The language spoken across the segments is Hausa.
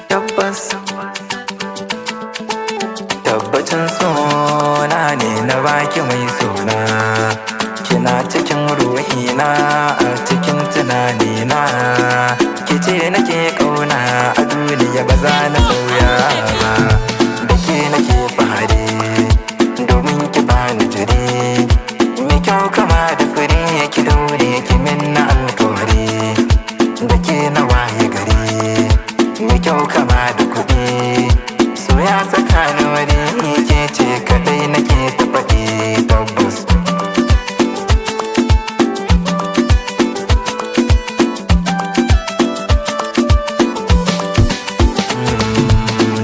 tabbas tabbacin sona ne na baki mai sona, kina cikin ruhina a cikin tunanina, kice nake kauna a duniya ba za na sauya ba, da ke nake fahari domin ki bani jiri mai kyau kama da fure, ki daure ki min na alkawari, da ke na waye gari mai kyau kama da kuɗi, so ya saka ni wani ke ce kadai nake ta faɗi tabbas.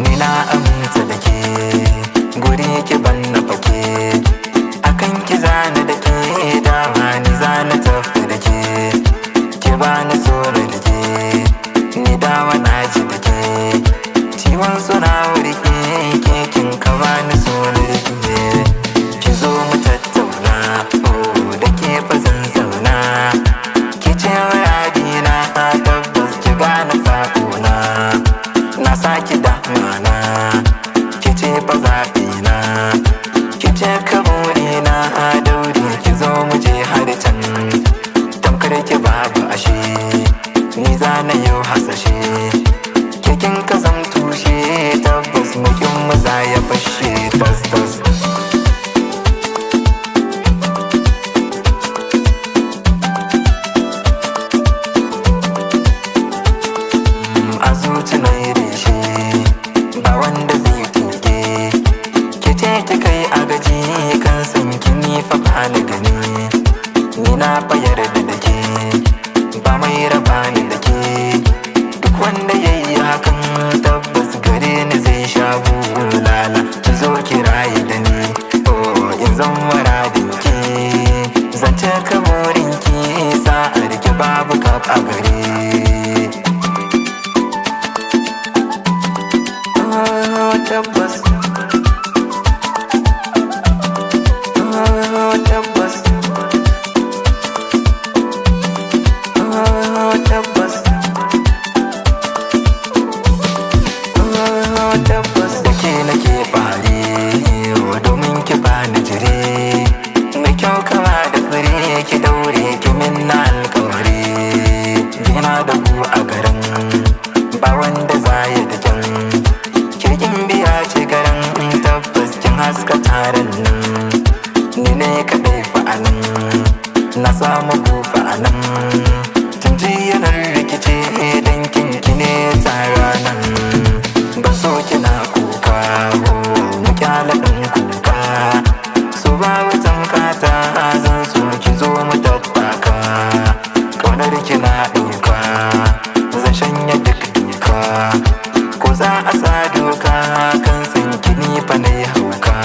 Ni na aminta da ke guri ki ban na fake, akan ki zani da ke dama ni zani tafi da ke, ki bani sore da ke ni dawa na ji da ke, ciwon suna wuri ke kin ka bani sore da ke, ki zo mu tattauna da ke fa zan zauna, ki ce wa yadina tabbas ki gane sakona, na saki da mana ki ce fa zaɓina, ki ce ka burina daure ki zo mu je har can, tamkar ki babu ashe ni za na yau hasashe, kekin ka zam tushe tabbas mukin maza ya fashe tas tas. A zuci na yi reshe ba wanda zai tuke, ke ce ki kai a gaji kan san kini fa ba ni gani, ni na bayar da ke ba mai raba ni da ke, duk wanda ya yi hakan tabbas gare ni zai sha bulala, ki zo ki rayu da ni in zan muradin ki, zance ka burin ki sa'ar ki babu kaf a gare. Tabbas tabbas tabbas tabbas da ke nake fari domin ki bani jire mai kyau kama da fure, ki daure ki min na alkawari, gina da ku a garin ba wanda za ya da kyan, kirkin biya ce garin tabbas kin haska taron nan, ni ne kaɗai fa'anan na samu ku fa'anan, tun jiyanar rikice don kinki ne tsara nan, ba so kina kuka mu kyala ɗin kuka, so ba wutan kata zan so ki zo mu tattaka, ƙaunar kina ɗauka zan shanya duk duka, ko za a sa doka kan san kini fa na yi hauka.